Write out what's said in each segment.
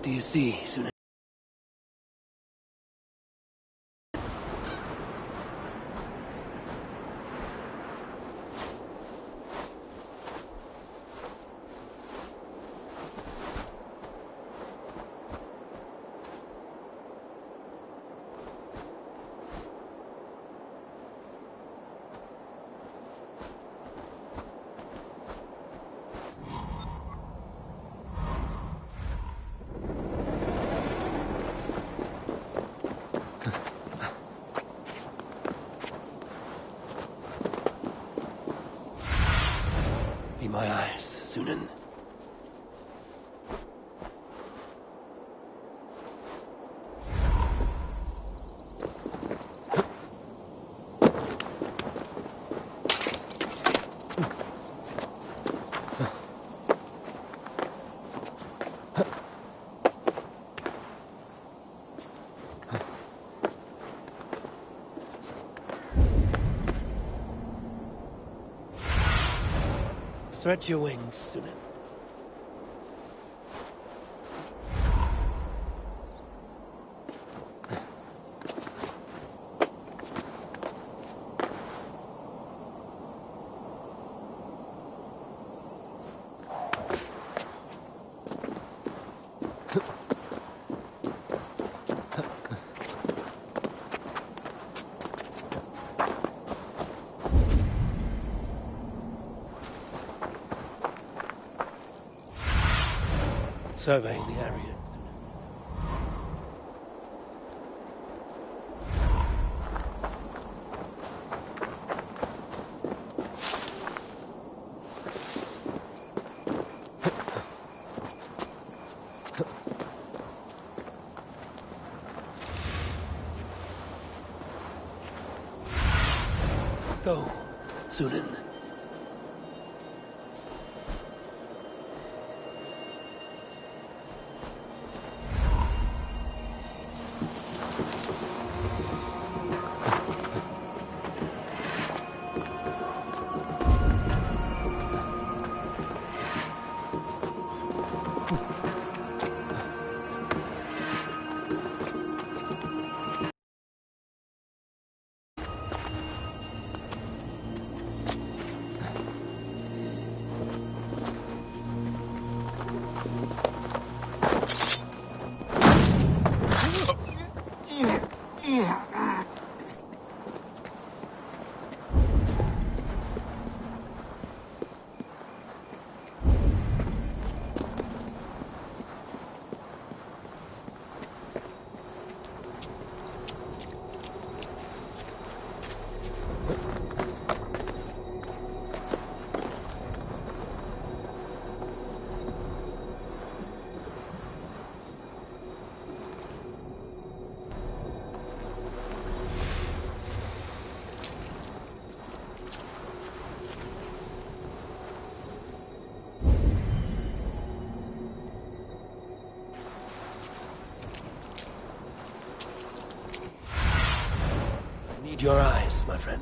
do you see, Suna? Be my eyes, Sunan. Stretch your wings, Sunan. Surveying the area. Go, Sunan. Need your eyes, my friend.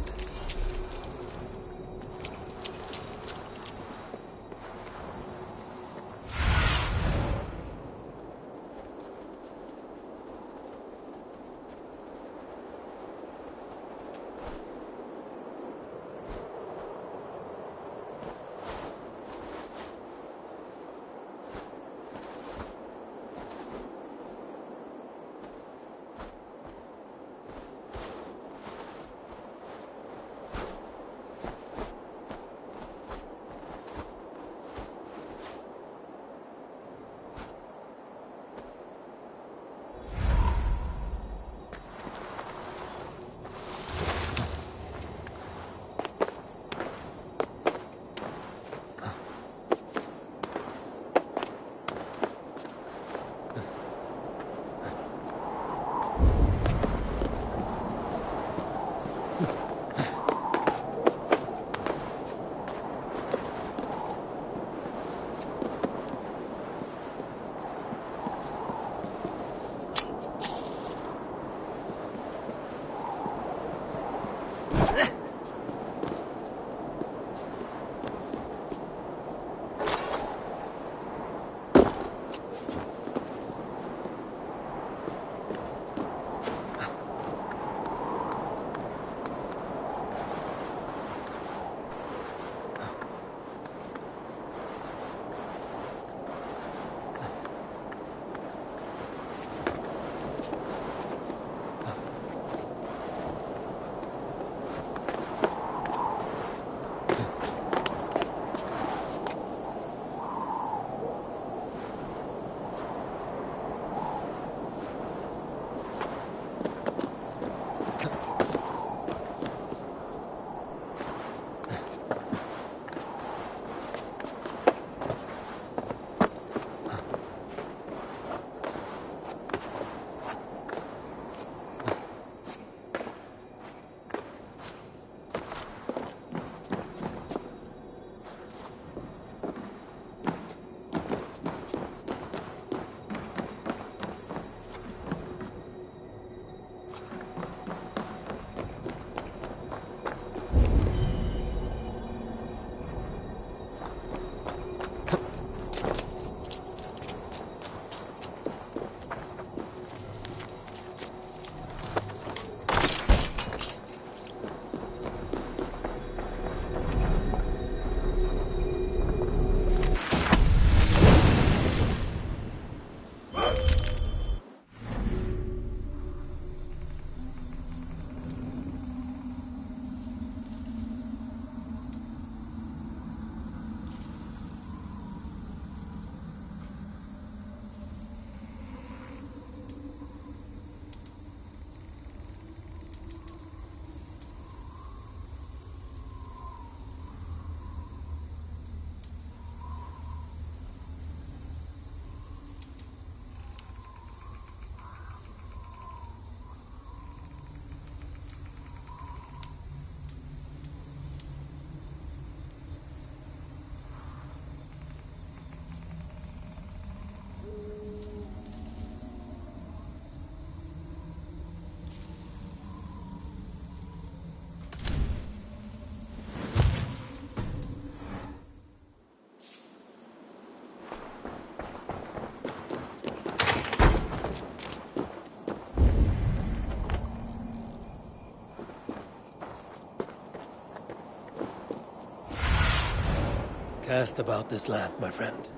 Cast about this land, my friend.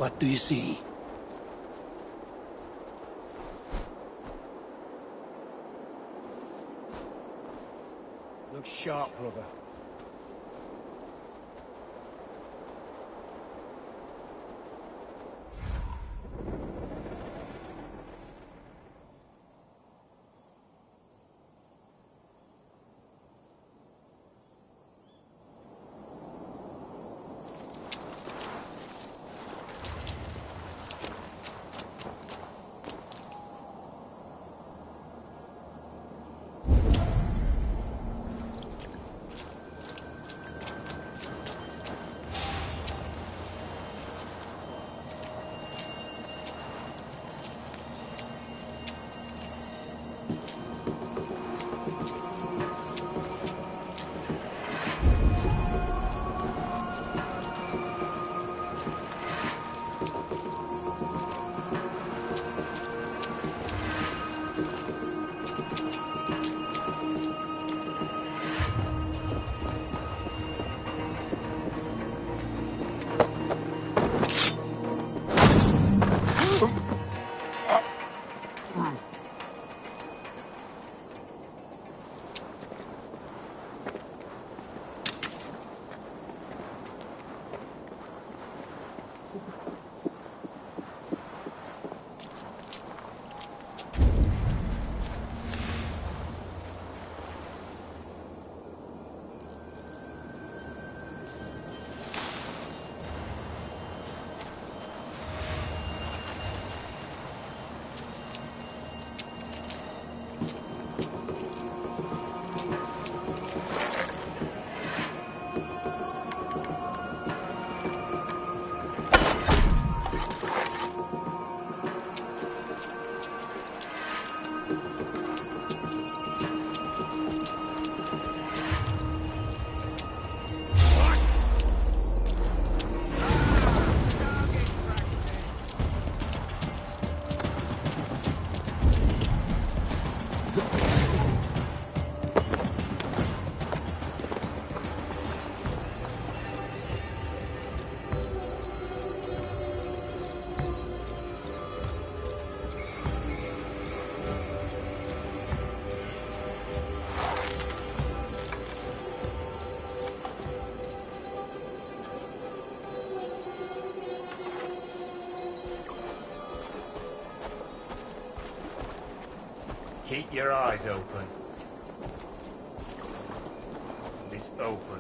What do you see? Look sharp, brother. Keep your eyes open. This open.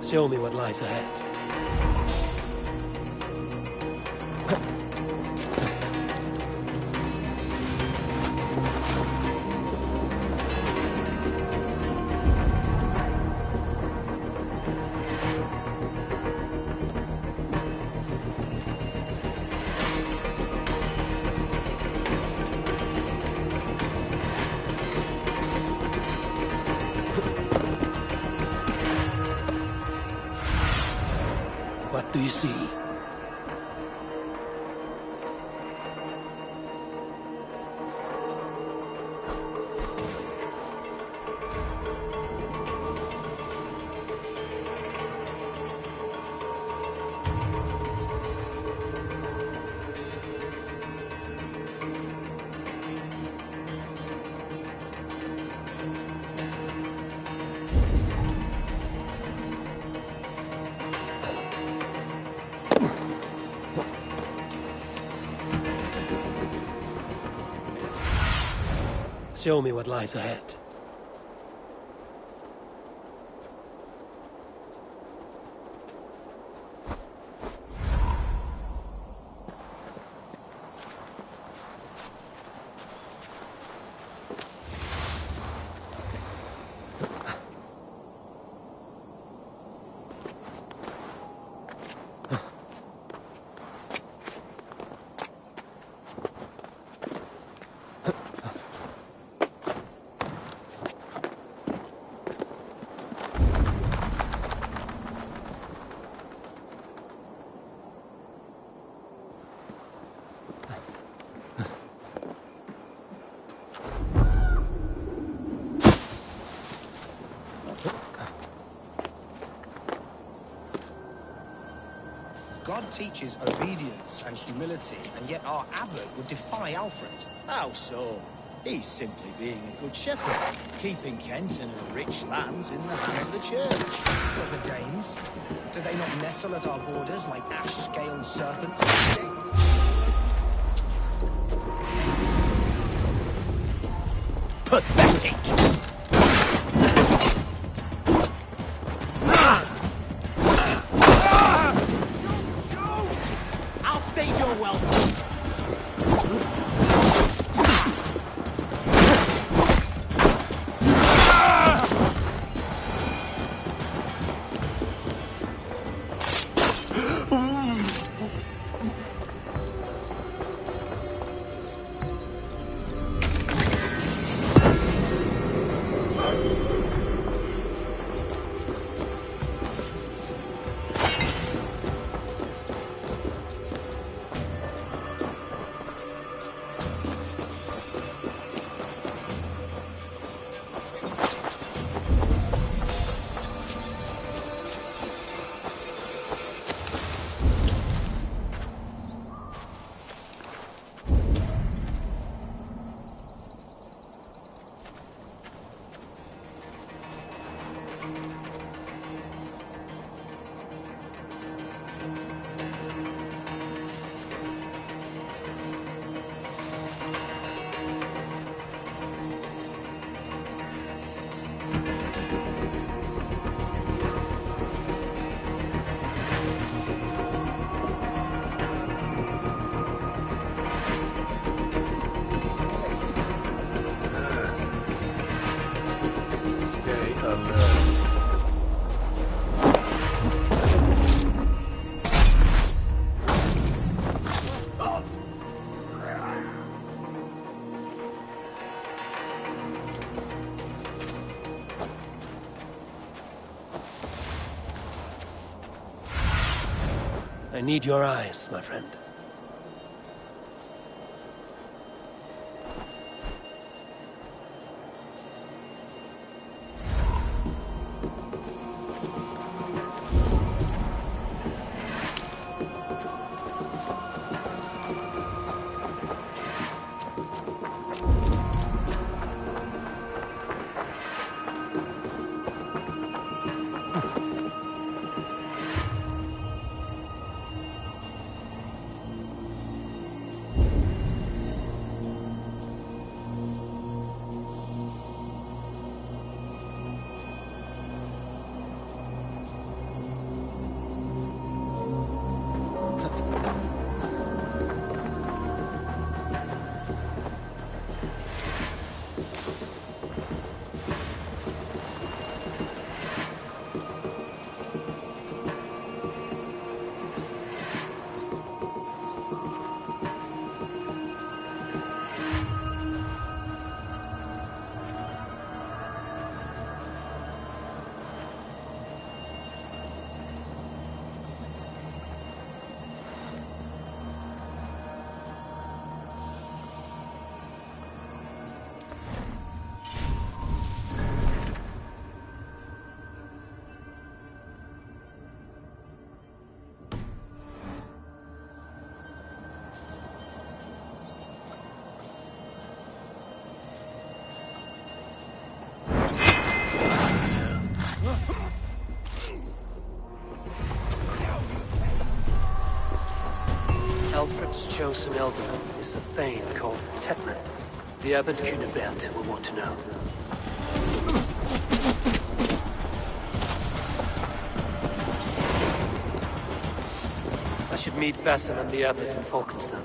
Show me what lies ahead. What do you see? Show me what lies ahead. God teaches obedience and humility, and yet our abbot would defy Alfred. How so? He's simply being a good shepherd, keeping Kent and her rich lands in the hands of the church. But the Danes? Do they not nestle at our borders like ash-scaled serpents? Pathetic! I'll stage your welcome. I need your eyes, my friend. Alfred's chosen elderman is a thane called Tetmund. The Abbot Cunibert will want to know. I should meet Bassan and the Abbot in Falkenstein.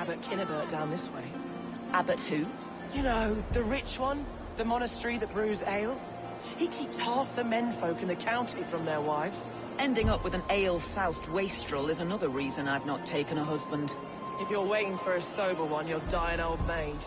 Abbot Cunibert down this way. Abbot who? You know, the rich one? The monastery that brews ale? He keeps half the menfolk in the county from their wives. Ending up with an ale-soused wastrel is another reason I've not taken a husband. If you're waiting for a sober one, you'll die an old maid.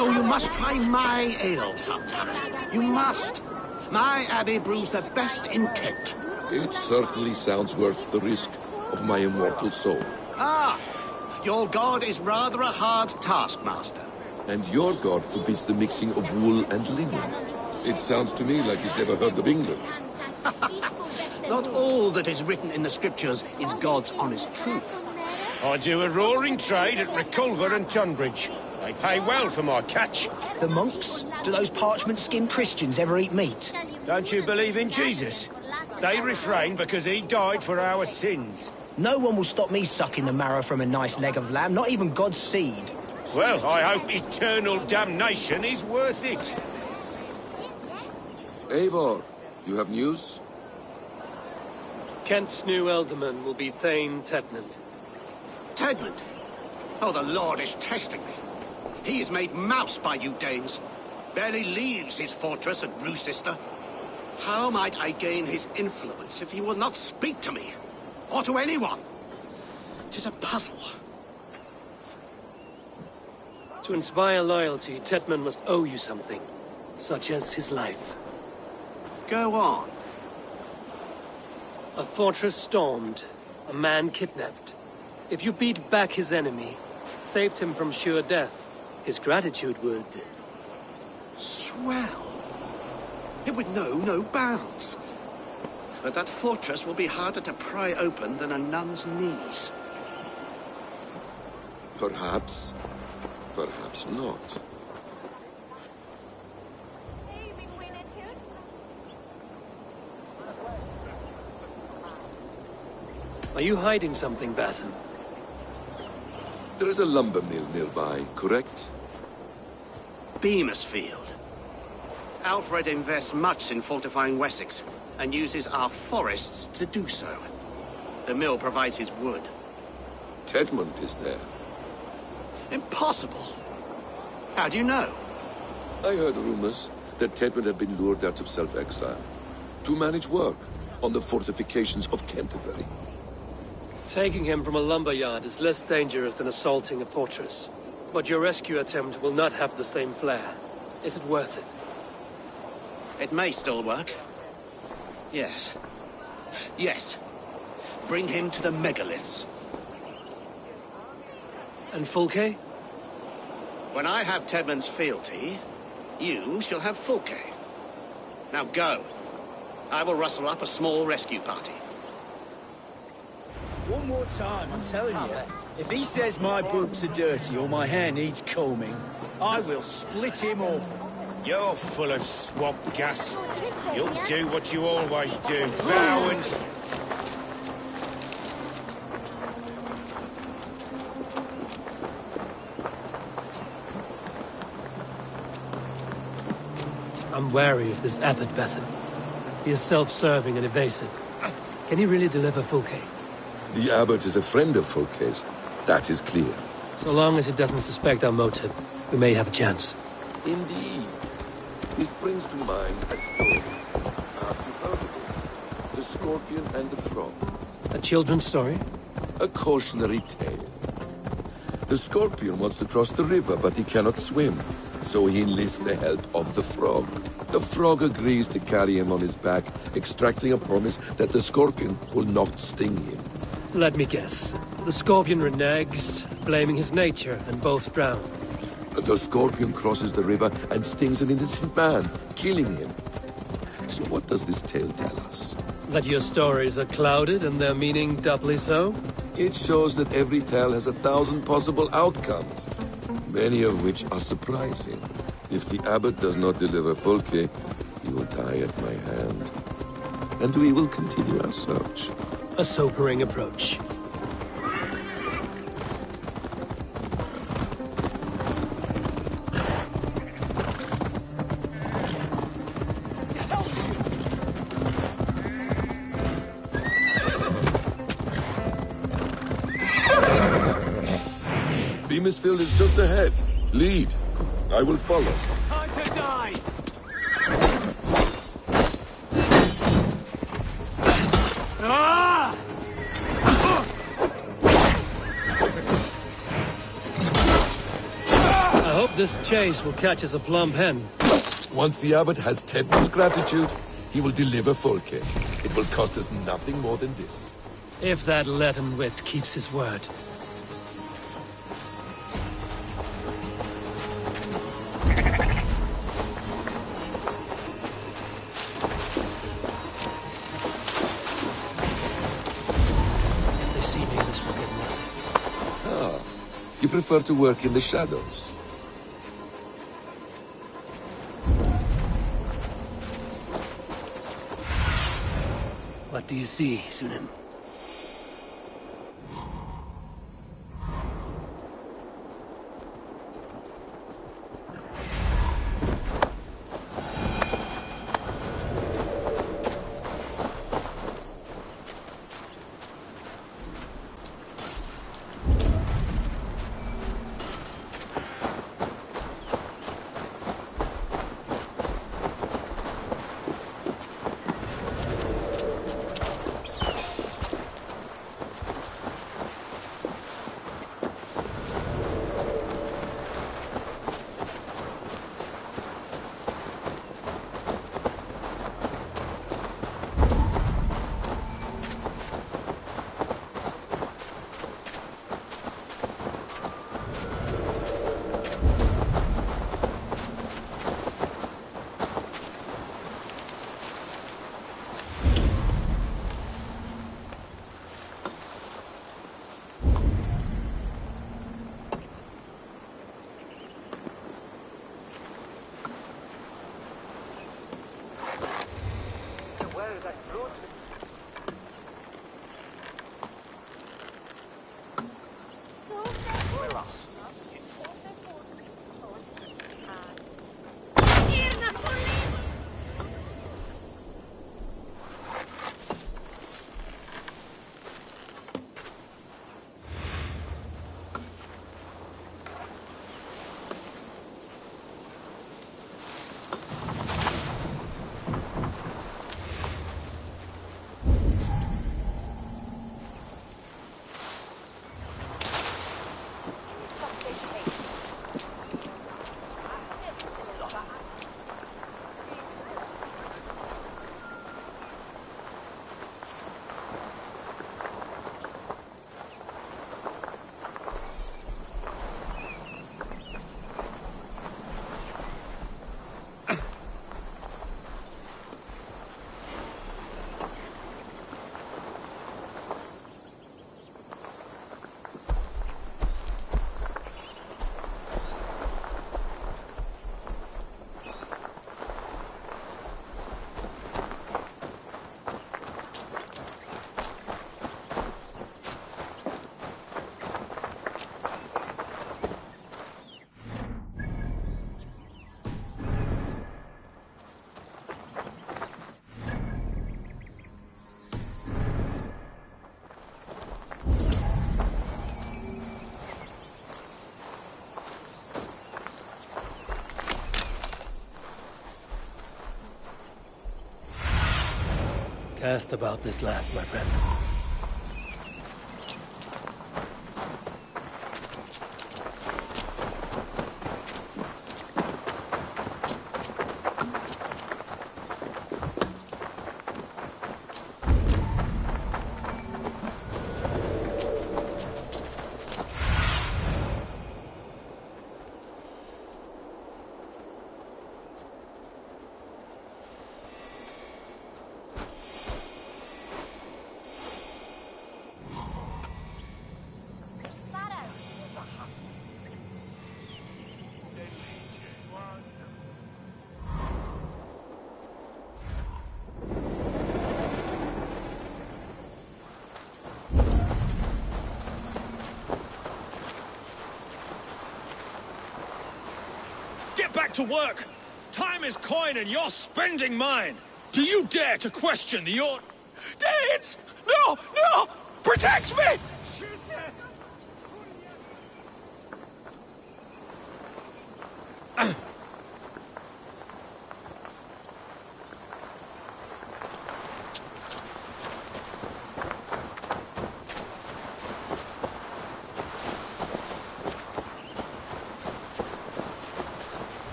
Oh, you must try my ale sometime. You must. My abbey brews the best in Kent. It certainly sounds worth the risk of my immortal soul. Ah, your god is rather a hard taskmaster. And your god forbids the mixing of wool and linen. It sounds to me like he's never heard of England. Not all that is written in the scriptures is God's honest truth. I do a roaring trade at Reculver and Tunbridge. They pay well for my catch. The monks? Do those parchment-skinned Christians ever eat meat? Don't you believe in Jesus? They refrain because he died for our sins. No one will stop me sucking the marrow from a nice leg of lamb, not even God's seed. Well, I hope eternal damnation is worth it. Eivor, you have news? Kent's new ealdorman will be Thane Tedmund. Tedmund? Oh, the Lord is testing me. He is made mouse by you Danes. Barely leaves his fortress at Roosester. How might I gain his influence if he will not speak to me? Or to anyone? 'Tis a puzzle. To inspire loyalty, Tedmund must owe you something, such as his life. Go on. A fortress stormed, a man kidnapped. If you beat back his enemy, saved him from sure death, his gratitude would... Swell. It would know no bounds. But that fortress will be harder to pry open than a nun's knees. Perhaps. Perhaps not. Are you hiding something, Basin? There is a lumber mill nearby, correct? Beamisfield. Alfred invests much in fortifying Wessex, and uses our forests to do so. The mill provides his wood. Tedmund is there. Impossible! How do you know? I heard rumors that Tedmund had been lured out of self-exile to manage work on the fortifications of Canterbury. Taking him from a lumberyard is less dangerous than assaulting a fortress. But your rescue attempt will not have the same flair. Is it worth it? It may still work. Yes. Yes. Bring him to the megaliths. And Fulke? When I have Tedmund's fealty, you shall have Fulke. Now go. I will rustle up a small rescue party. One more time, I'm telling you. If he says my boots are dirty or my hair needs combing, I will split him open. You're full of swamp gas. You'll do what you always do. Bow and... I'm wary of this abbot, Basin. He is self-serving and evasive. Can he really deliver Fulke? The abbot is a friend of Fulke's. That is clear. So long as he doesn't suspect our motive, we may have a chance. Indeed. This brings to mind a story. Perhaps you've heard of it. The Scorpion and the Frog. A children's story? A cautionary tale. The Scorpion wants to cross the river, but he cannot swim. So he enlists the help of the Frog. The Frog agrees to carry him on his back, extracting a promise that the Scorpion will not sting him. Let me guess. The Scorpion reneges, blaming his nature, and both drown. The Scorpion crosses the river and stings an innocent man, killing him. So what does this tale tell us? That your stories are clouded and their meaning doubly so? It shows that every tale has 1,000 possible outcomes, many of which are surprising. If the abbot does not deliver Fulke, he will die at my hand. And we will continue our search. A sobering approach. Beamisfield is just ahead. Lead. I will follow. Time to die! I hope this chase will catch us a plump hen. Once the abbot has Tedmund's gratitude, he will deliver Fulke. It will cost us nothing more than this. If that leaden wit keeps his word. If they see me, this will get messy. You prefer to work in the shadows. What do you see, Sunan? best about this land, my friend. Get back to work! Time is coin and you're spending mine! Do you dare to question the order? Danes! No! No! Protect me!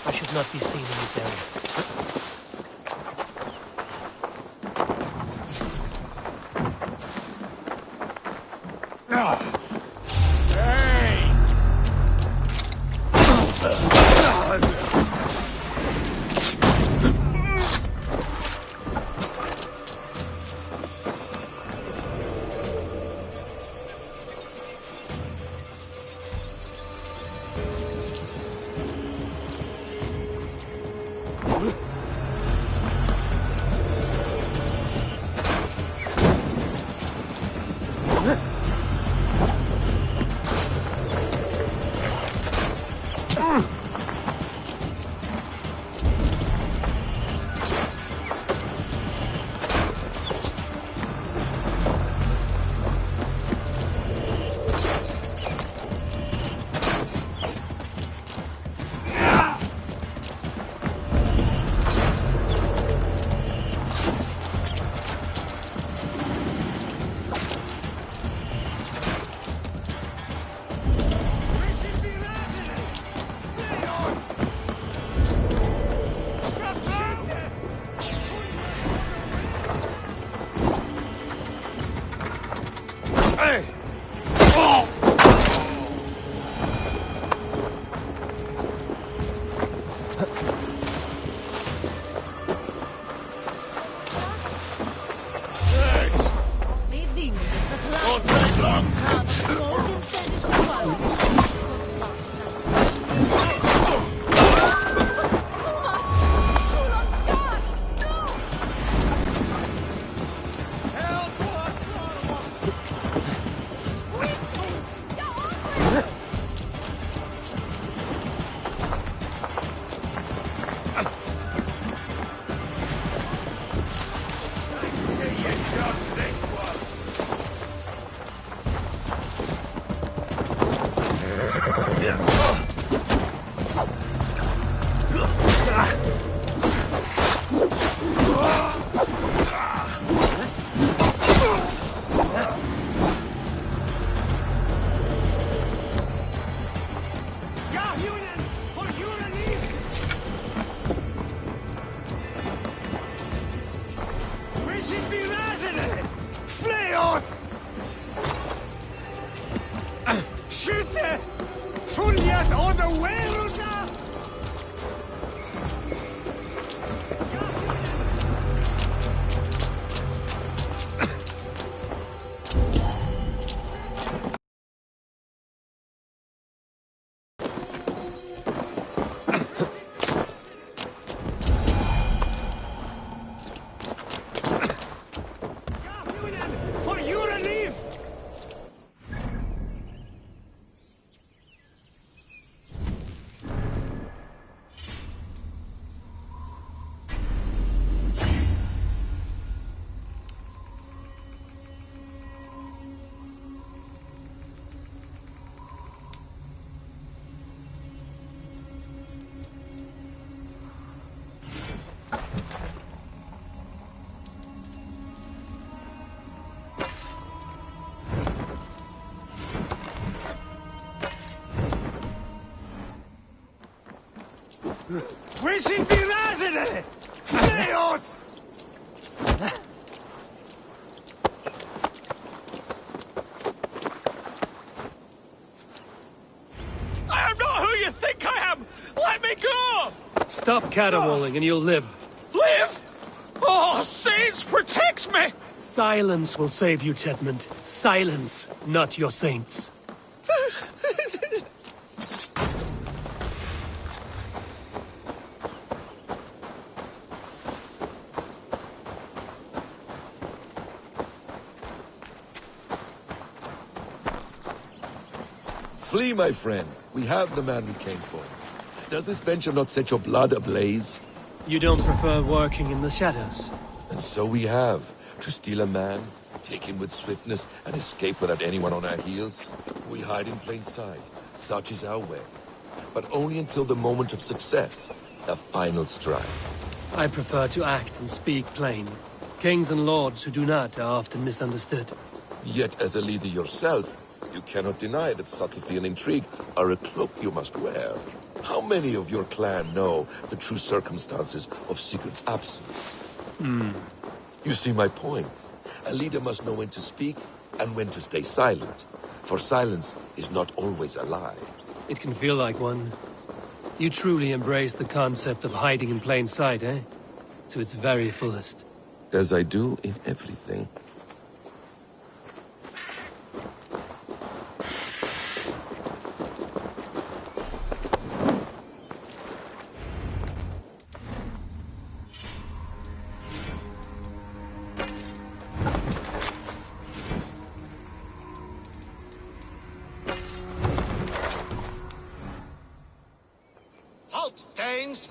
I should not be seen in this area. Wyt ti'n biraz yn e? Leon! I am not who you think I am! Let me go! Stop caterwauling and you'll live. Live! Oh, saints, protect me! Silence will save you, Tedmund. Silence, not your saints. Flee, my friend. We have the man we came for. Does this venture not set your blood ablaze? You don't prefer working in the shadows? And so we have. To steal a man, take him with swiftness, and escape without anyone on our heels. We hide in plain sight. Such is our way. But only until the moment of success. The final strike. I prefer to act and speak plain. Kings and lords who do not are often misunderstood. Yet, as a leader yourself, you cannot deny that subtlety and intrigue are a cloak you must wear. How many of your clan know the true circumstances of Sigurd's absence? You see my point. A leader must know when to speak and when to stay silent. For silence is not always a lie. It can feel like one. You truly embrace the concept of hiding in plain sight, eh? To its very fullest. As I do in everything. Halt, Danes!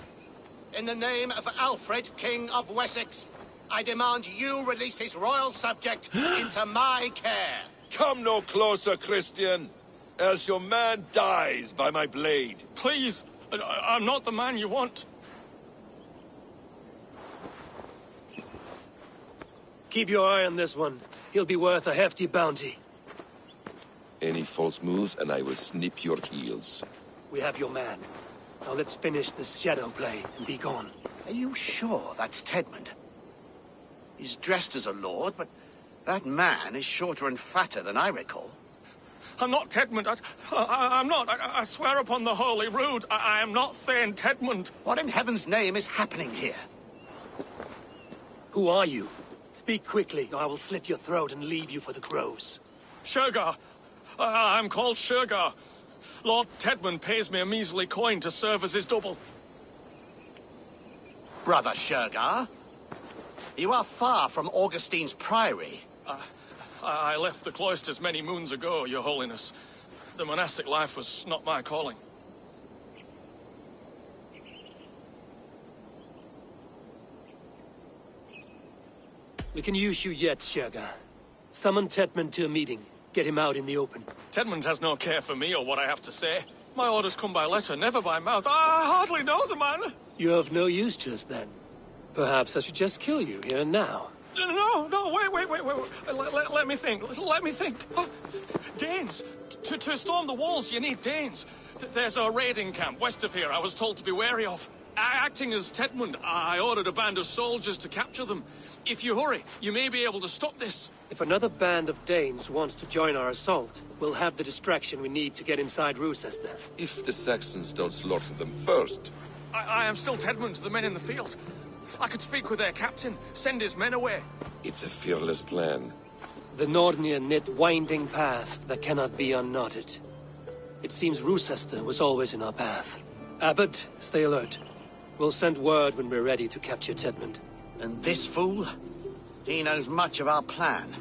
In the name of Alfred, King of Wessex, I demand you release his royal subject into my care. Come no closer, Christian, else your man dies by my blade. Please, I'm not the man you want. Keep your eye on this one. He'll be worth a hefty bounty. Any false moves, and I will snip your heels. We have your man. Now let's finish this shadow play and be gone. Are you sure that's Tedmund? He's dressed as a lord, but that man is shorter and fatter than I recall. I'm not Tedmund. I'm not. I swear upon the Holy Rood, I am not Thane Tedmund. What in heaven's name is happening here? Who are you? Speak quickly, or I will slit your throat and leave you for the crows. Shergar. I'm called Shergar. Lord Tedmund pays me a measly coin to serve as his double. Brother Shergar? You are far from Augustine's priory. I left the cloisters many moons ago, Your Holiness. The monastic life was not my calling. We can use you yet, Shergar. Summon Tedmund to a meeting. Get him out in the open. Tedmund has no care for me or what I have to say. My orders come by letter, never by mouth. I hardly know the man. You're of no use to us, then. Perhaps I should just kill you here and now. No, wait. Let me think. Let me think. Oh, Danes. To storm the walls, you need Danes. There's a raiding camp west of here I was told to be wary of. Acting as Tedmund, I ordered a band of soldiers to capture them. If you hurry, you may be able to stop this. If another band of Danes wants to join our assault, we'll have the distraction we need to get inside Rochester. If the Saxons don't slaughter them first. I am still Tedmund to the men in the field. I could speak with their captain, send his men away. It's a fearless plan. The Nordnir knit winding paths that cannot be unknotted. It seems Rochester was always in our path. Abbot, stay alert. We'll send word when we're ready to capture Tedmund. And this fool? He knows much of our plan.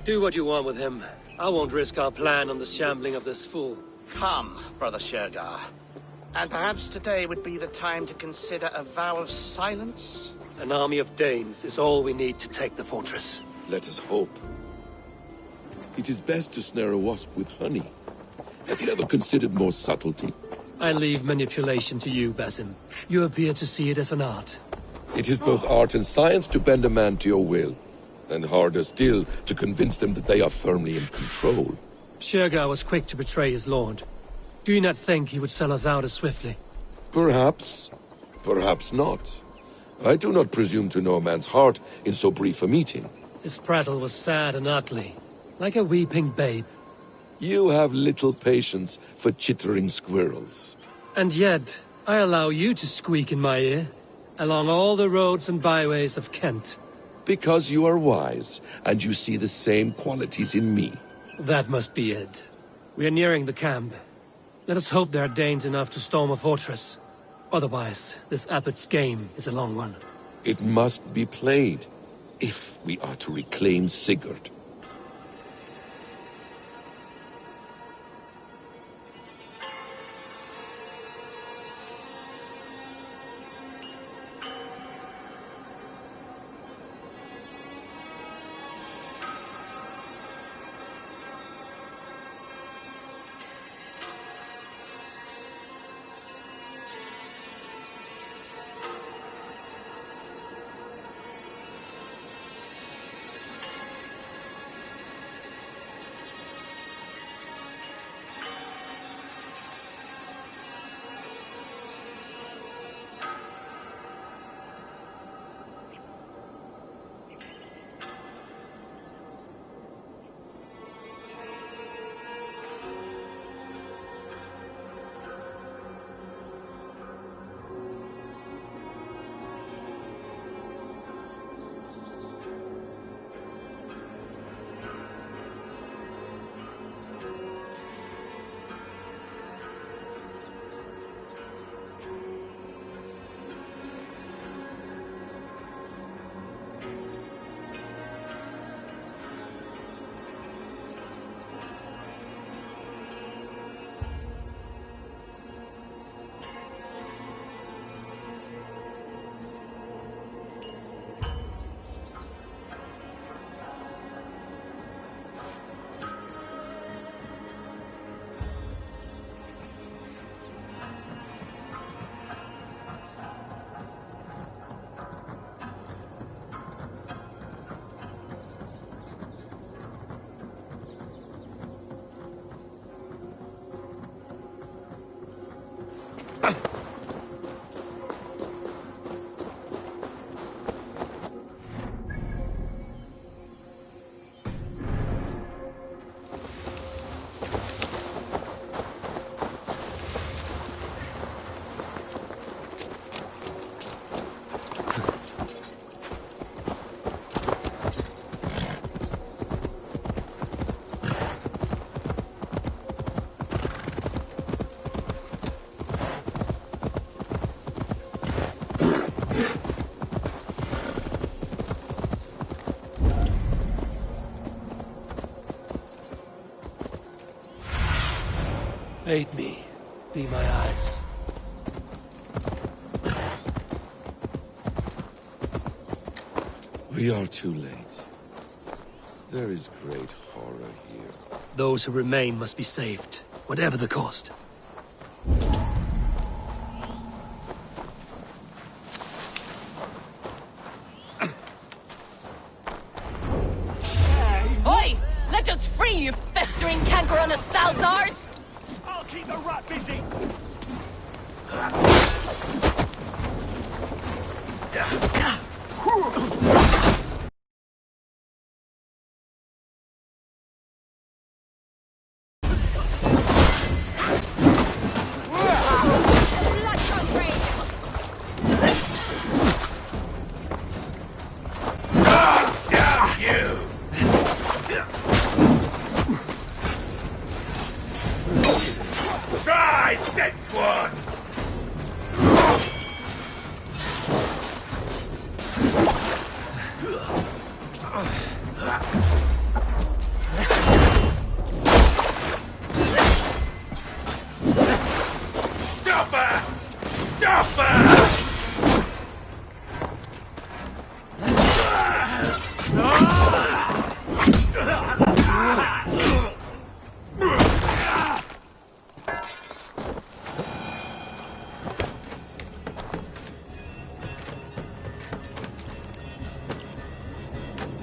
Do what you want with him. I won't risk our plan on the shambling of this fool. Come, Brother Shergar. And perhaps today would be the time to consider a vow of silence? An army of Danes is all we need to take the fortress. Let us hope. It is best to snare a wasp with honey. Have you ever considered more subtlety? I leave manipulation to you, Basim. You appear to see it as an art. It is both art and science to bend a man to your will. And harder still to convince them that they are firmly in control. Shergar was quick to betray his lord. Do you not think he would sell us out as swiftly? Perhaps. Perhaps not. I do not presume to know a man's heart in so brief a meeting. His prattle was sad and ugly, like a weeping babe. You have little patience for chittering squirrels. And yet, I allow you to squeak in my ear, along all the roads and byways of Kent. Because you are wise, and you see the same qualities in me. That must be it. We are nearing the camp. Let us hope there are Danes enough to storm a fortress. Otherwise, this abbot's game is a long one. It must be played, if we are to reclaim Sigurd. Aid me. Be my eyes. We are too late. There is great horror here. Those who remain must be saved, whatever the cost. Oi! Let us free, you festering canker on the Salzars! I'll keep the rat busy. Try this one!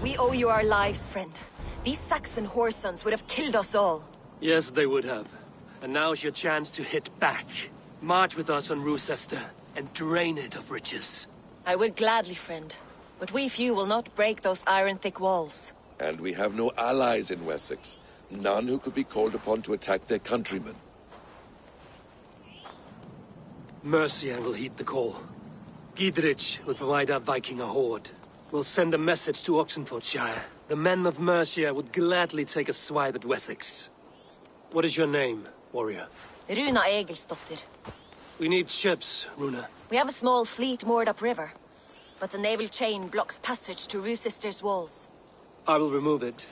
We owe you our lives, friend. These Saxon whoresons would have killed us all. Yes, they would have. And now's your chance to hit back. March with us on Rochester and drain it of riches. I would gladly, friend. But we few will not break those iron-thick walls. And we have no allies in Wessex. None who could be called upon to attack their countrymen. Mercia will heed the call. Giedrich will provide our Viking a horde. We'll send a message to Oxenfordshire. The men of Mercia would gladly take a swipe at Wessex. What is your name, warrior? Runa Egilsdotter. We need ships, Runa. We have a small fleet moored upriver. But the naval chain blocks passage to Rochester's walls. I will remove it,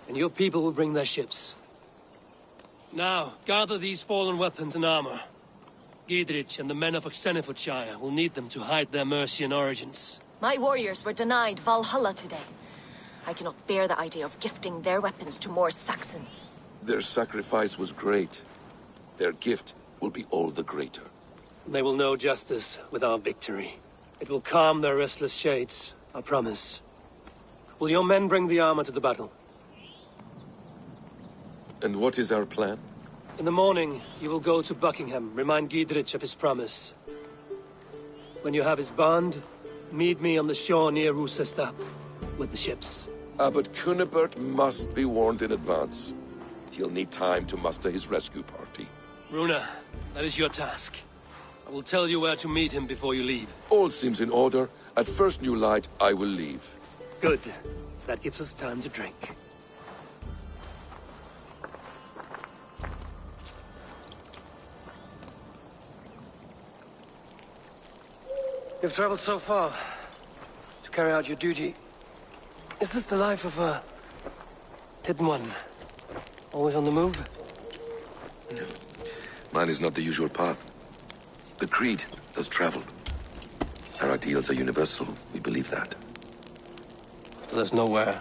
and your people will bring their ships. Now, gather these fallen weapons and armor. Giedrich and the men of Oxenfordshire will need them to hide their Mercian origins. My warriors were denied Valhalla today. I cannot bear the idea of gifting their weapons to more Saxons. Their sacrifice was great. Their gift will be all the greater. They will know justice with our victory. It will calm their restless shades, I promise. Will your men bring the armor to the battle? And what is our plan? In the morning, you will go to Buckingham, remind Giedrich of his promise. When you have his bond, meet me on the shore near Rochester with the ships. Abbot Cunibert must be warned in advance. He'll need time to muster his rescue party. Runa, that is your task. I will tell you where to meet him before you leave. All seems in order. At first new light, I will leave. Good. That gives us time to drink. You've traveled so far to carry out your duty. Is this the life of a hidden one? Always on the move? No. Mine is not the usual path. The Creed does travel. Our ideals are universal. We believe that. So there's nowhere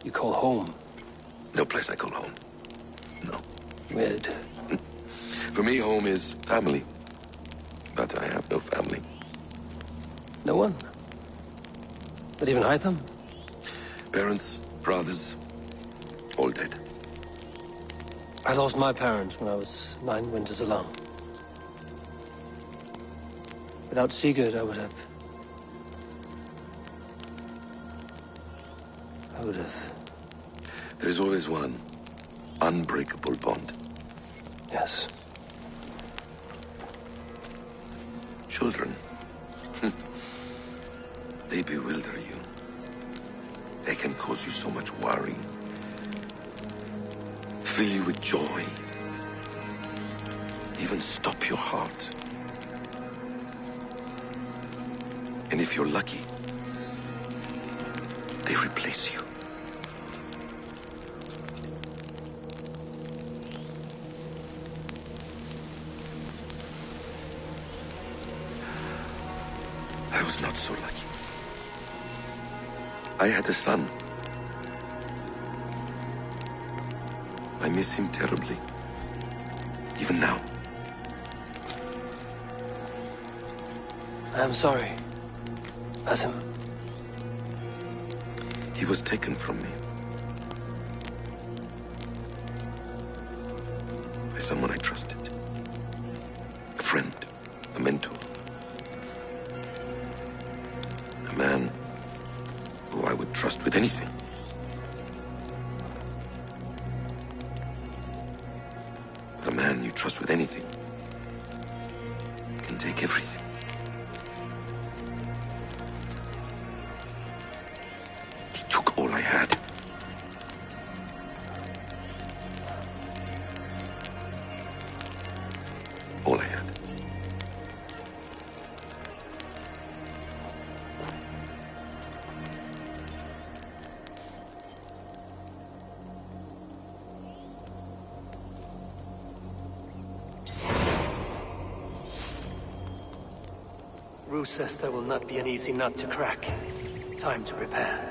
you call home? No place I call home. No. Weird. For me, home is family. But I have no family. No one? Not even Hytham? Parents, brothers, all dead. I lost my parents when I was 9 winters alone. Without Sigurd, I would have... There is always one unbreakable bond. Yes. Children. They bewilder you. They can cause you so much worry. Fill you with joy. Even stop your heart. And if you're lucky, they replace you. I was not so lucky. I had a son. I miss him terribly. Even now. I am sorry. Asim. He was taken from me. By someone I trusted. A friend. A mentor. A man who I would trust with anything. But a man you trust with anything can take everything. He took all I had. All I had. Rochester will not be an easy nut to crack. Time to prepare.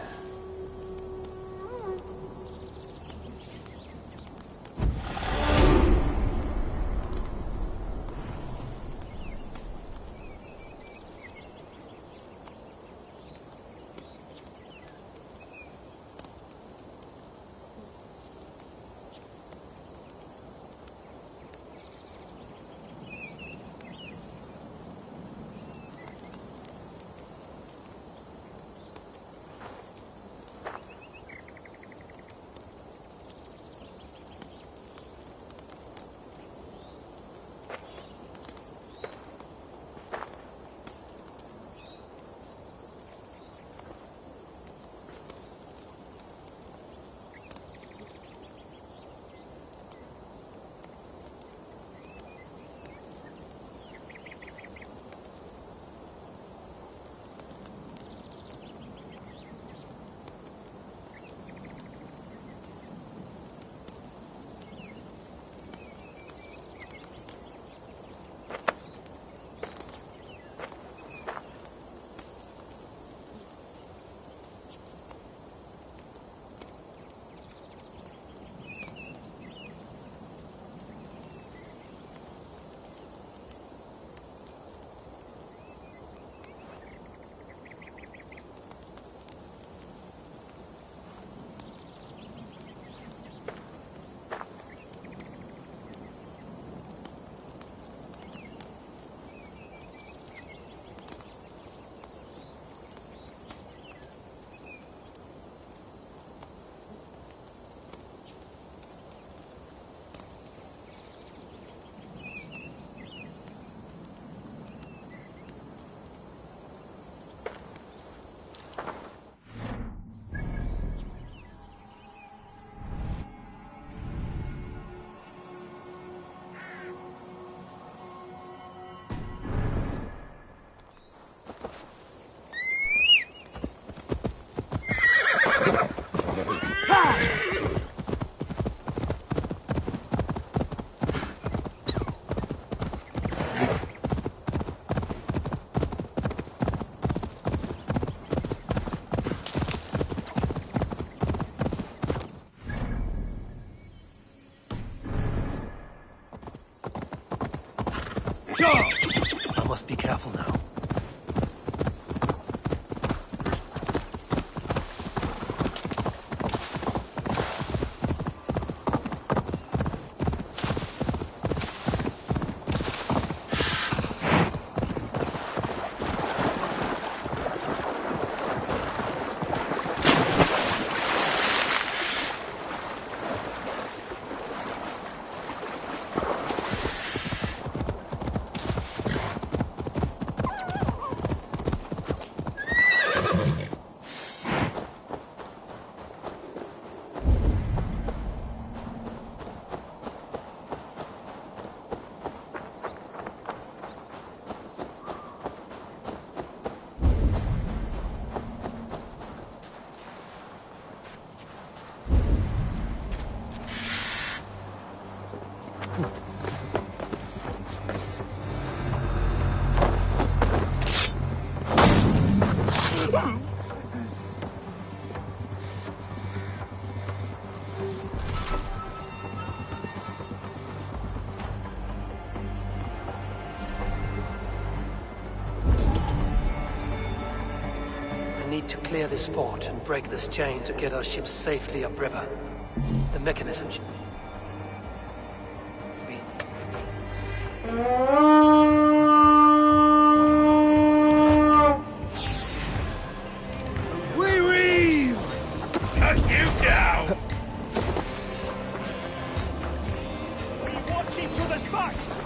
I must be careful now. To clear this fort and break this chain to get our ships safely upriver. The mechanism should be... We reeve! Cut you down! We watch each other's backs!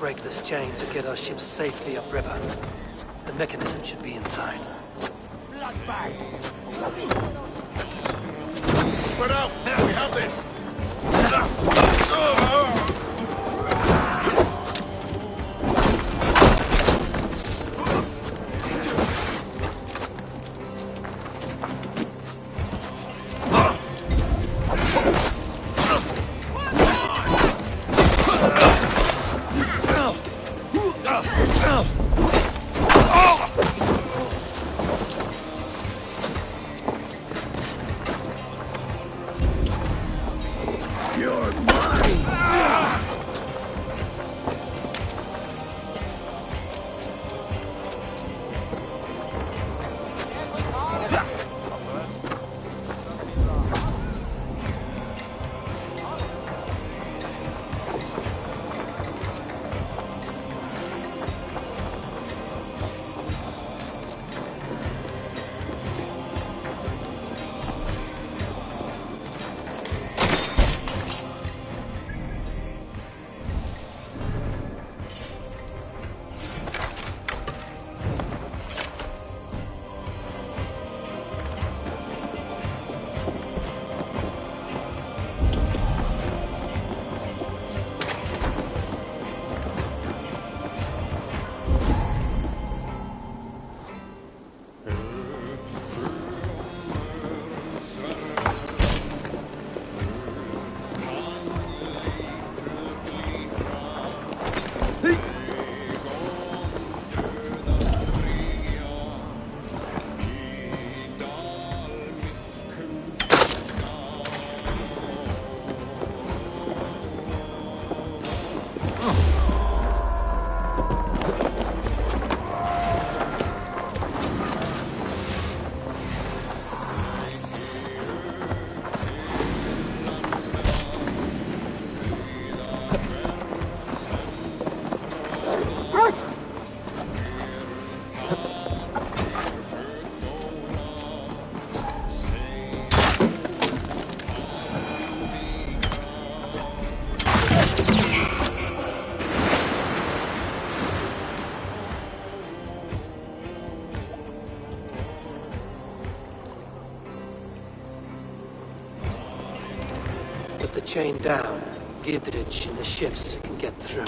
break this chain to get our ships safely upriver. The mechanism should be inside. Spread out! We have this! put the chain down, Gidrich and the ships can get through.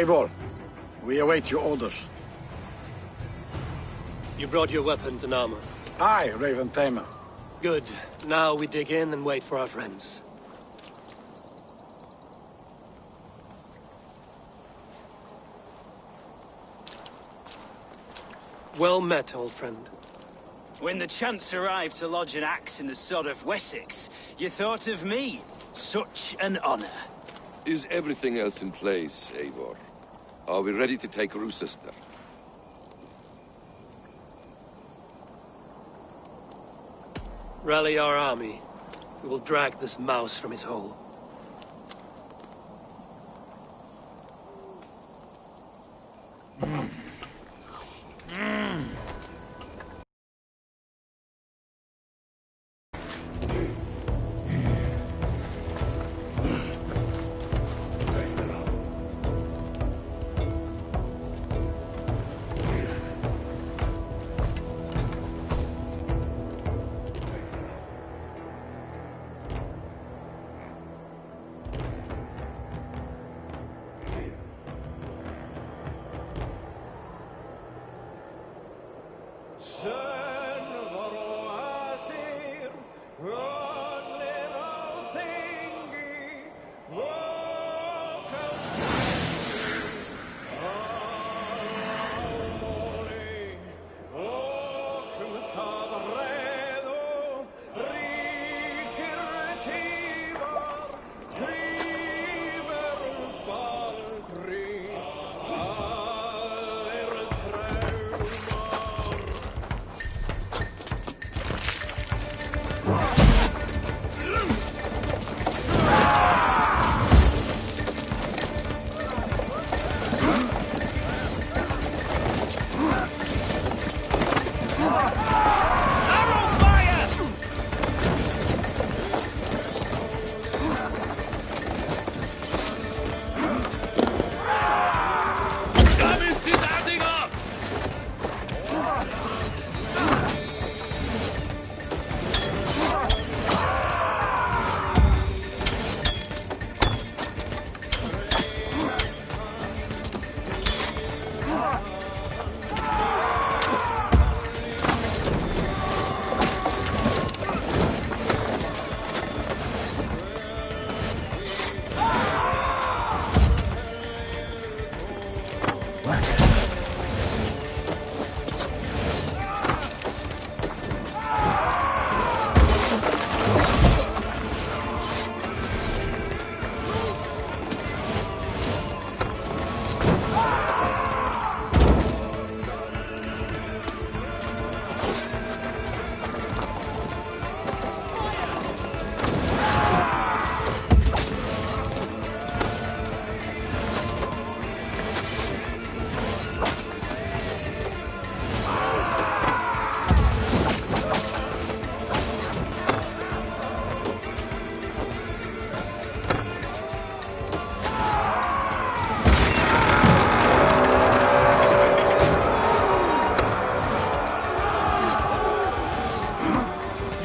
Eivor, we await your orders. You brought your weapons and armor. Aye, Raven Tamer. Good. Now we dig in and wait for our friends. Well met, old friend. When the chance arrived to lodge an axe in the sod of Wessex, you thought of me. Such an honor. Is everything else in place, Eivor? Are we ready to take Rochester? Rally our army. We will drag this mouse from his hole.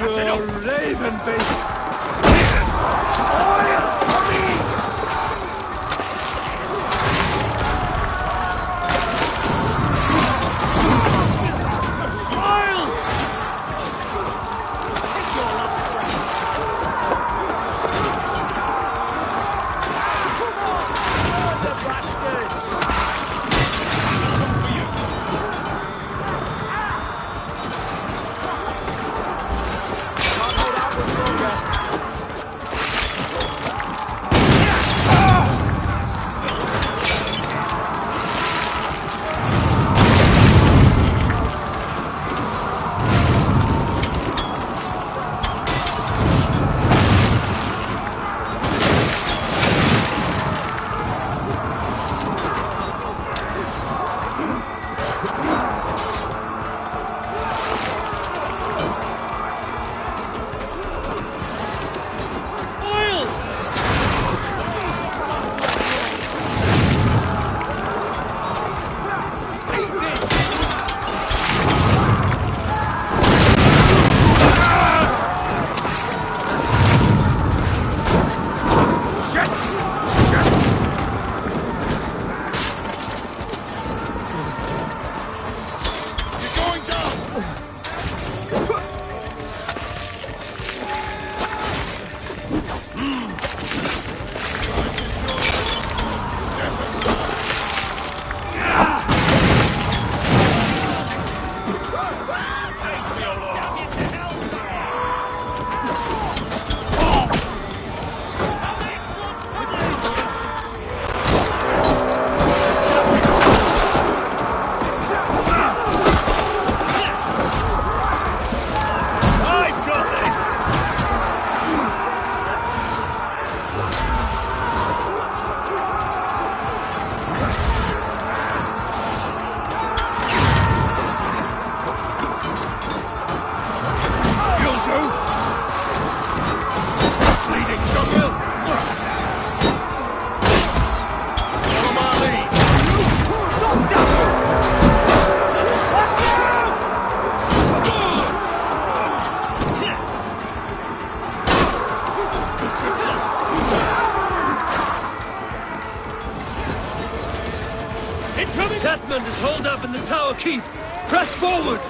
That's enough! Raven beast! Tatman is holed up in the tower keep. Press forward!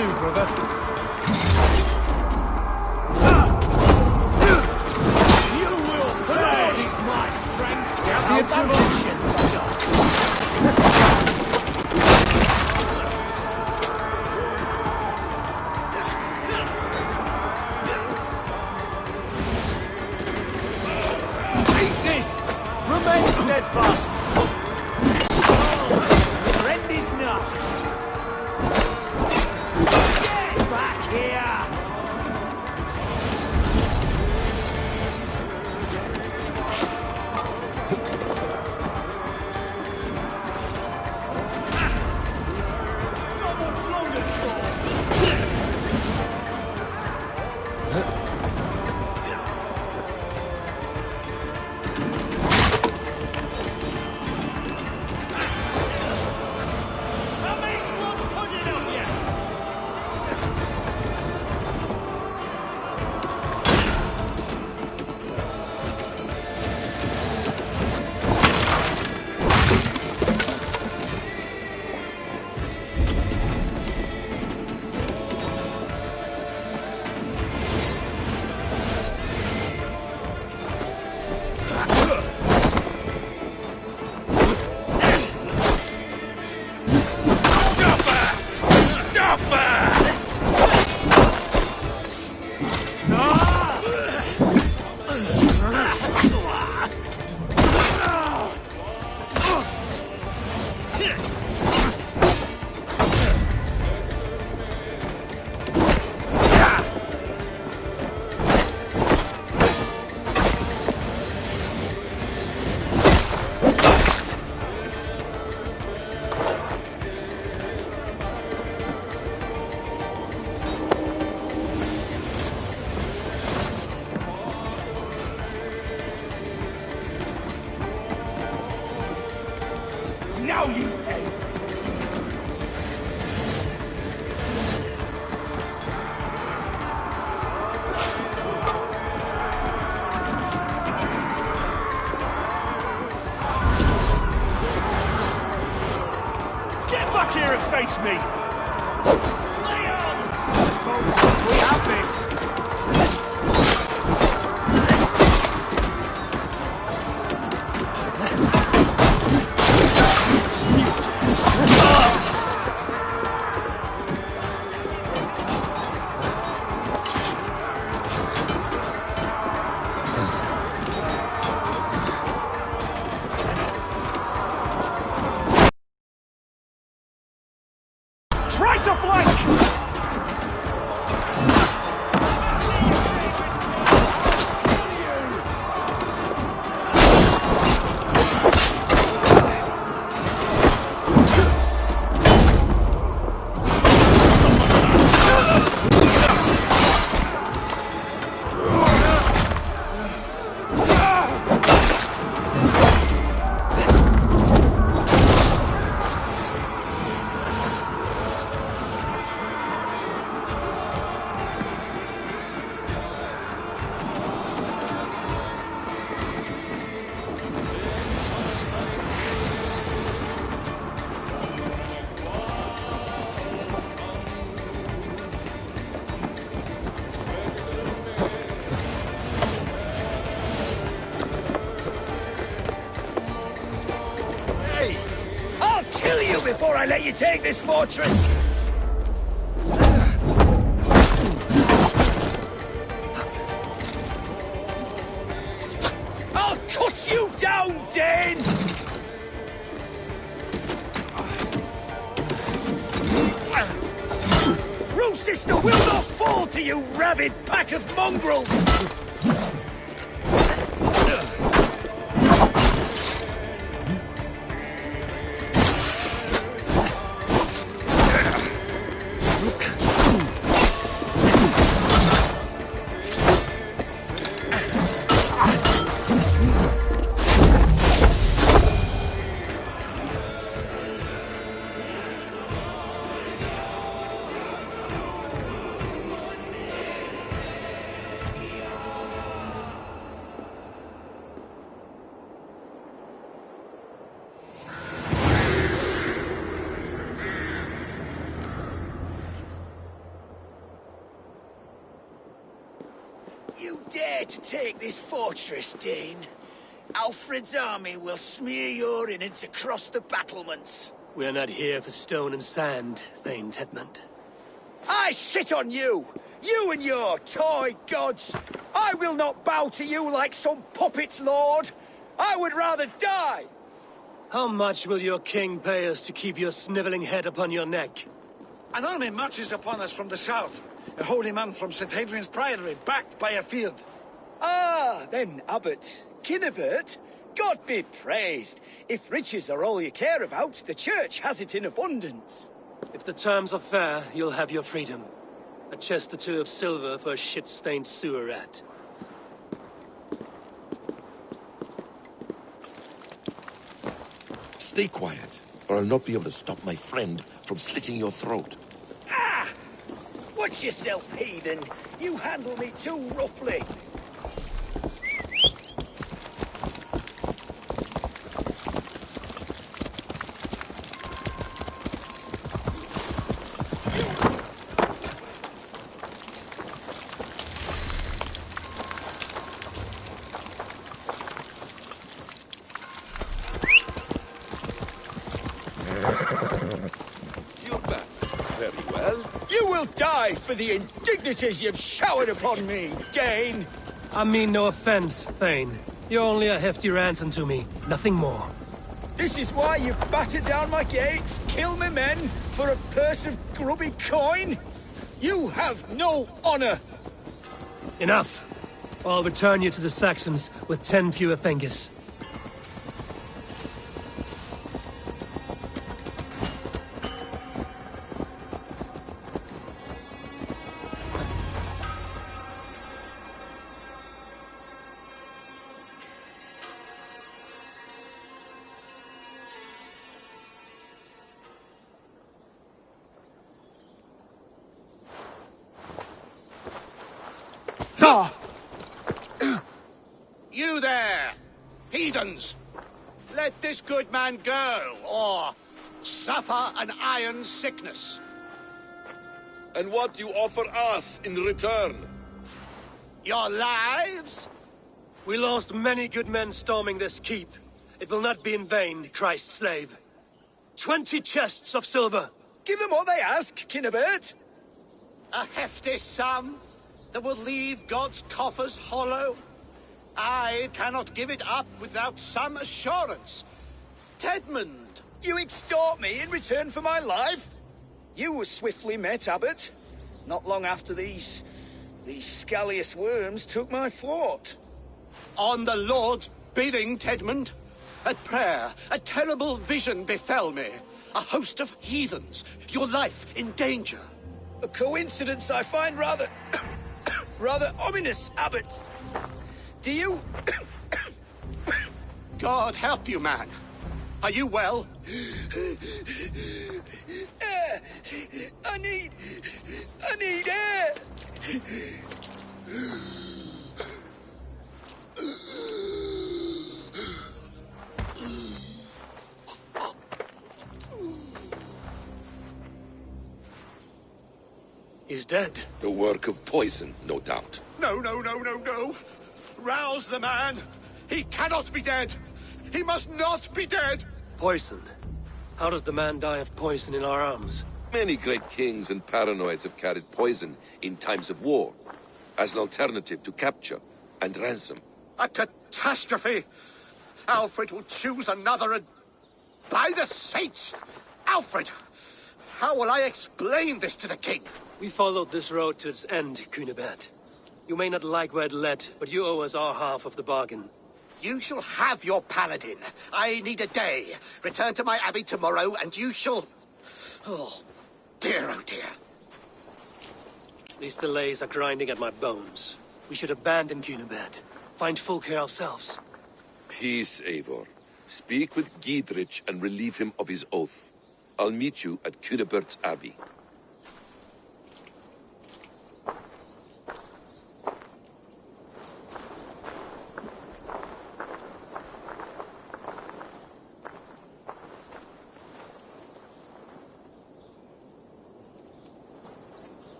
too, brother. You will pay! Is my strength. Get the advantage. Remain steadfast. Your end is not. Get back here. Not much longer, Troll. Now you pay! Get back here and face me! Leon! We have this! Try to flank! I'll kill you before I let you take this fortress! I'll cut you down, Dane! Rue Sister will not fall to you, rabid pack of mongrels! dare to take this fortress, Dane, Alfred's army will smear your innards across the battlements. We're not here for stone and sand, Thane Tedmund. I shit on you! You and your toy gods! I will not bow to you like some puppet's lord! I would rather die! How much will your king pay us to keep your snivelling head upon your neck? An army marches upon us from the south. A holy man from St. Hadrian's Priory, backed by a field. Ah, then, Abbot, Kinnebert, God be praised. If riches are all you care about, the church has it in abundance. If the terms are fair, you'll have your freedom. A chest or two of silver for a shit-stained sewer rat. Stay quiet, or I'll not be able to stop my friend from slitting your throat. Ah! Watch yourself, heathen. You handle me too roughly. You're back. Very well. You will die for the indignities you've showered upon me, Dane. I mean no offense, Thane. You're only a hefty ransom to me, nothing more. This is why you batter down my gates, kill me men, for a purse of grubby coin? You have no honor! Enough! I'll return you to the Saxons with 10 fewer fingers. You there, heathens! Let this good man go, or suffer an iron sickness. And what you offer us in return? Your lives? We lost many good men storming this keep. It will not be in vain, Christ's slave. 20 chests of silver. Give them what they ask, Kinnebert. A hefty sum that will leave God's coffers hollow? I cannot give it up without some assurance. Tedmund! You extort me in return for my life? You were swiftly met, Abbot. Not long after these scallious worms took my fort. On the Lord's bidding, Tedmund. At prayer, a terrible vision befell me. A host of heathens, your life in danger. A coincidence I find rather... rather ominous, Abbot. Do you... God help you, man. Are you well? Air! I need air! He's dead. The work of poison, no doubt. No. Rouse the man. He cannot be dead. He must not be dead. Poison. How does the man die of poison in our arms? Many great kings and paranoids have carried poison in times of war, as an alternative to capture and ransom. A catastrophe. Alfred will choose another and... By the saints! Alfred! How will I explain this to the king? We followed this road to its end, Cunibert. You may not like where it led, but you owe us our half of the bargain. You shall have your paladin. I need a day. Return to my abbey tomorrow, and you shall... Oh dear. These delays are grinding at my bones. We should abandon Cunibert. Find Fulke ourselves. Peace, Eivor. Speak with Giedrich and relieve him of his oath. I'll meet you at Cunebert's Abbey.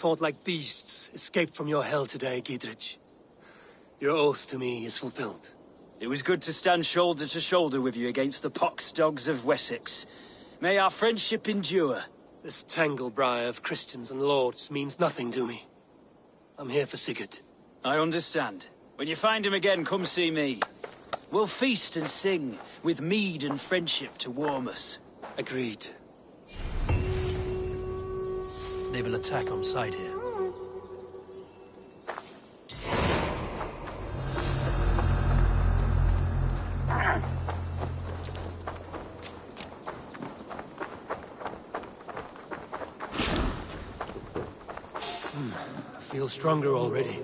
fought like beasts escaped from your hell today, Gidrich. Your oath to me is fulfilled. It was good to stand shoulder to shoulder with you against the pox dogs of Wessex. May our friendship endure. This tangle-briar of Christians and lords means nothing to me. I'm here for Sigurd. I understand. When you find him again, come see me. We'll feast and sing, with mead and friendship to warm us. Agreed. They will attack on sight here. I feel stronger already.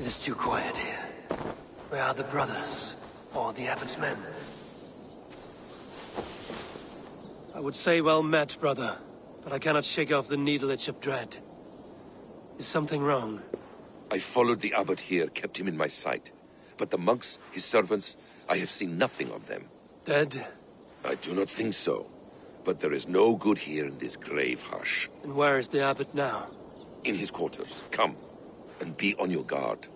It is too quiet here. Where are the brothers? Or the abbot's men? I would say well met, brother. But I cannot shake off the needle itch of dread. Is something wrong? I followed the abbot here, kept him in my sight. But the monks, his servants, I have seen nothing of them. Dead? I do not think so. But there is no good here in this grave hush. And where is the abbot now? In his quarters. Come, and be on your guard.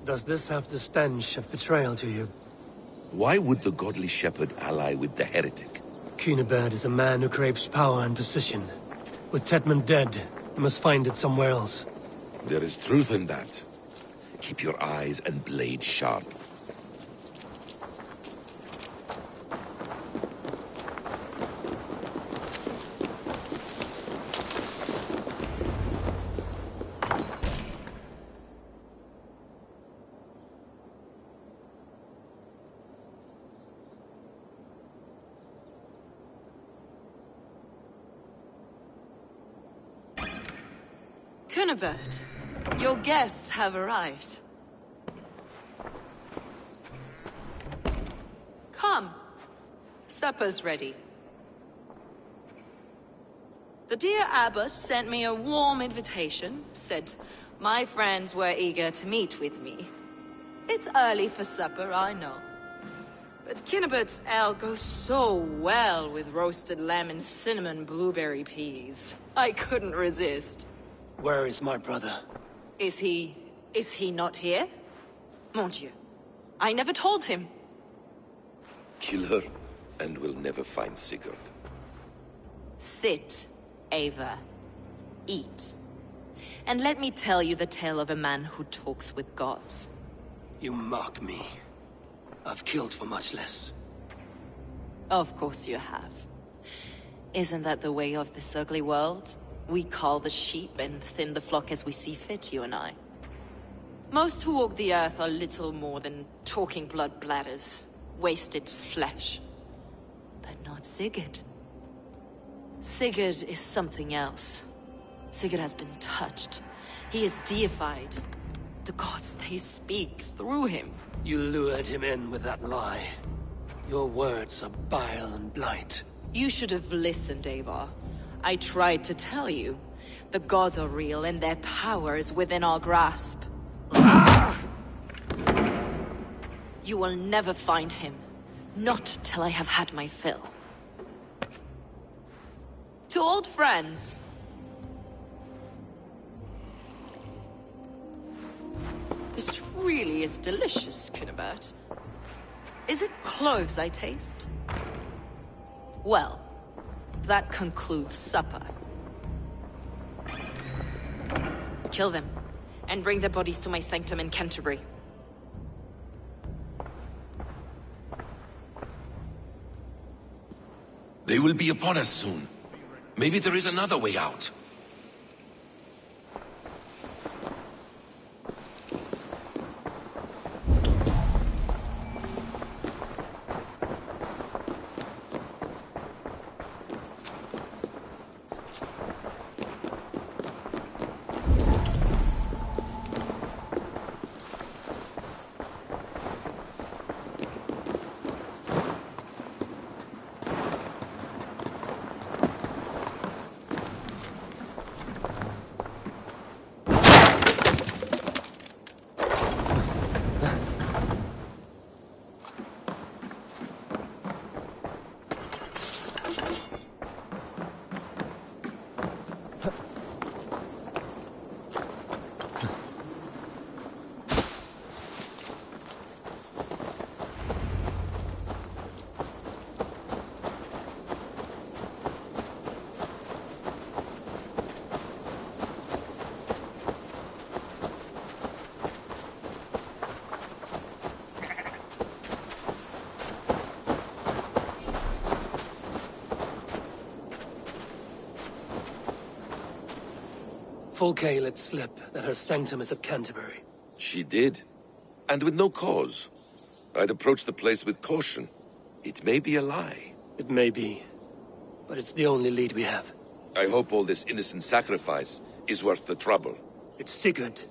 Does this have the stench of betrayal to you? Why would the godly shepherd ally with the heretic? Cunibert is a man who craves power and position. With Tedmund dead, he must find it somewhere else. There is truth in that. Keep your eyes and blade sharp. Cunibert, your guests have arrived. Come. Supper's ready. The dear abbot sent me a warm invitation, said my friends were eager to meet with me. It's early for supper, I know. But Cunibert's ale goes so well with roasted lamb and cinnamon blueberry peas. I couldn't resist. Where is my brother? Is he not here? Mon Dieu. I never told him. Kill her, and we'll never find Sigurd. Sit, Ava. Eat. And let me tell you the tale of a man who talks with gods. You mock me. I've killed for much less. Of course you have. Isn't that the way of this ugly world? We cull the sheep and thin the flock as we see fit, you and I. Most who walk the earth are little more than talking blood bladders, wasted flesh. But not Sigurd. Sigurd is something else. Sigurd has been touched. He is deified. The gods, they speak through him. You lured him in with that lie. Your words are bile and blight. You should have listened, Ava. I tried to tell you. The gods are real and their power is within our grasp. You will never find him. Not till I have had my fill. To old friends. is delicious, Cunibert. Is it cloves I taste? Well, that concludes supper. Kill them, and bring their bodies to my sanctum in Canterbury. They will be upon us soon. Maybe there is another way out. Fulke let slip that her sanctum is at Canterbury. She did. And with no cause. I'd approach the place with caution. It may be a lie. It may be. But it's the only lead we have. I hope all this innocent sacrifice is worth the trouble. It's Sigurd.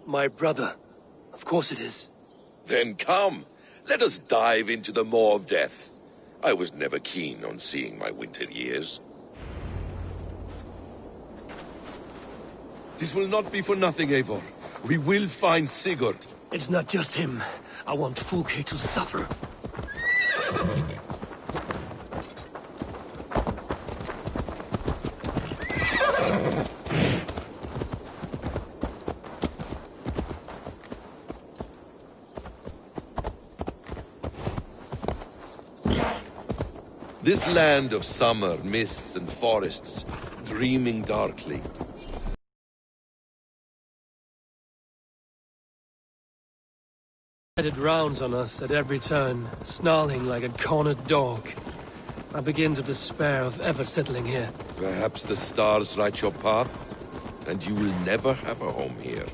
My brother. Of course it is. Then come. Let us dive into the maw of death. I was never keen on seeing my winter years. This will not be for nothing, Eivor. We will find Sigurd. It's not just him. I want Fulke to suffer. This land of summer, mists and forests, dreaming darkly. Headed rounds on us at every turn, snarling like a cornered dog. I begin to despair of ever settling here. Perhaps the stars write your path, and you will never have a home here.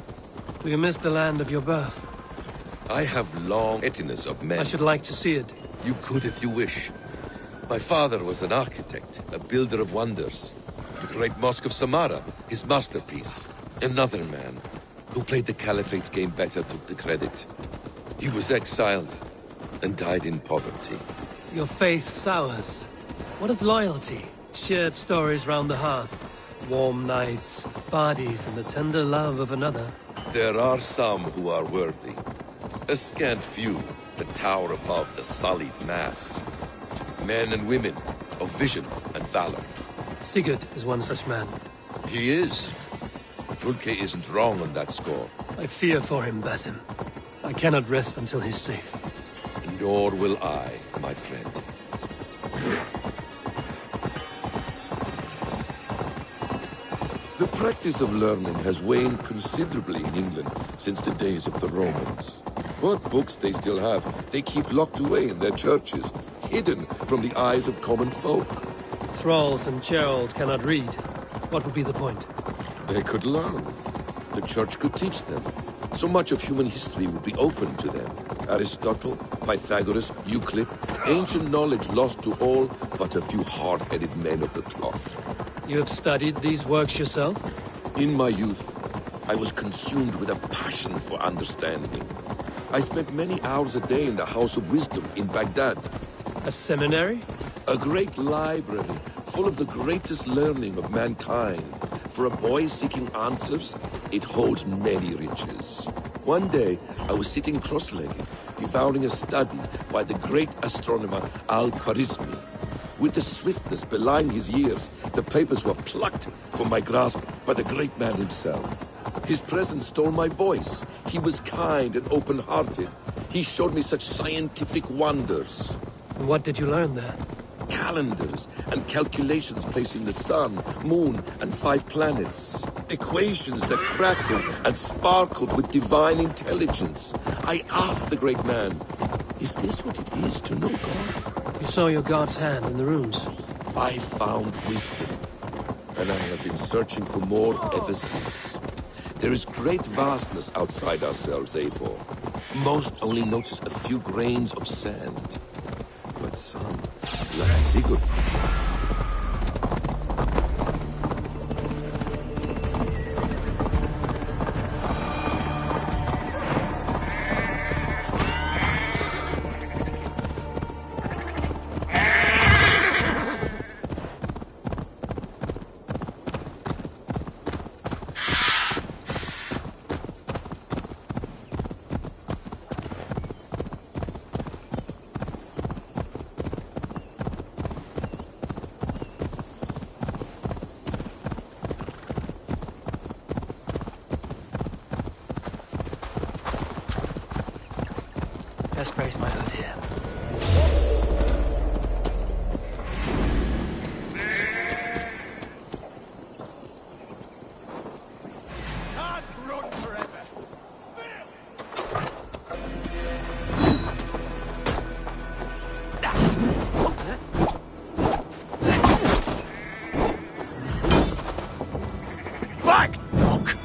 Do you miss the land of your birth? I have long pettiness of men. I should like to see it. You could if you wish. My father was an architect, a builder of wonders. The great Mosque of Samarra, his masterpiece. Another man, who played the Caliphate's game better, took the credit. He was exiled, and died in poverty. Your faith sours. What of loyalty? Shared stories round the hearth. Warm nights, bodies, and the tender love of another. There are some who are worthy. A scant few that tower above the sullied mass. Men and women of vision and valor. Sigurd is one such man. He is. Fulke isn't wrong on that score. I fear for him, Basim. I cannot rest until he's safe. Nor will I, my friend. The practice of learning has waned considerably in England since the days of the Romans. What books they still have, they keep locked away in their churches, hidden from the eyes of common folk. Thralls and churls cannot read. What would be the point? They could learn. The church could teach them. So much of human history would be open to them. Aristotle, Pythagoras, Euclid, ancient knowledge lost to all but a few hard-headed men of the cloth. You have studied these works yourself? In my youth, I was consumed with a passion for understanding. I spent many hours a day in the House of Wisdom in Baghdad. A seminary? A great library, full of the greatest learning of mankind. For a boy seeking answers, it holds many riches. One day, I was sitting cross-legged, devouring a study by the great astronomer Al-Khwarizmi. With the swiftness belying his years, the papers were plucked from my grasp by the great man himself. His presence stole my voice. He was kind and open-hearted. He showed me such scientific wonders. What did you learn there? Calendars and calculations placing the sun, moon, and 5 planets. Equations that crackled and sparkled with divine intelligence. I asked the great man, is this what it is to know God? You saw your god's hand in the runes. I found wisdom, and I have been searching for more ever since. There is great vastness outside ourselves, Eivor. Most only notice a few grains of sand. But some, like Sigurd. Best brace my hood here. Can't run forever. Back, dog!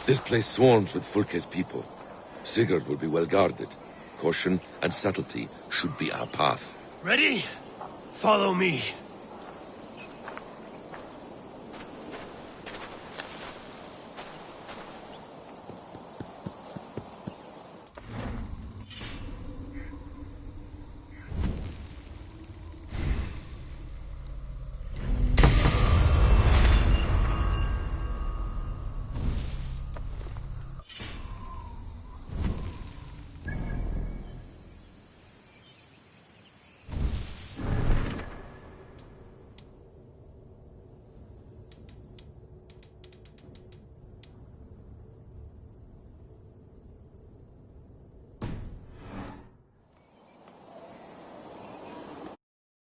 This place swarms with Fulke's people. Sigurd will be well guarded. Caution and subtlety should be our path. Ready? Follow me.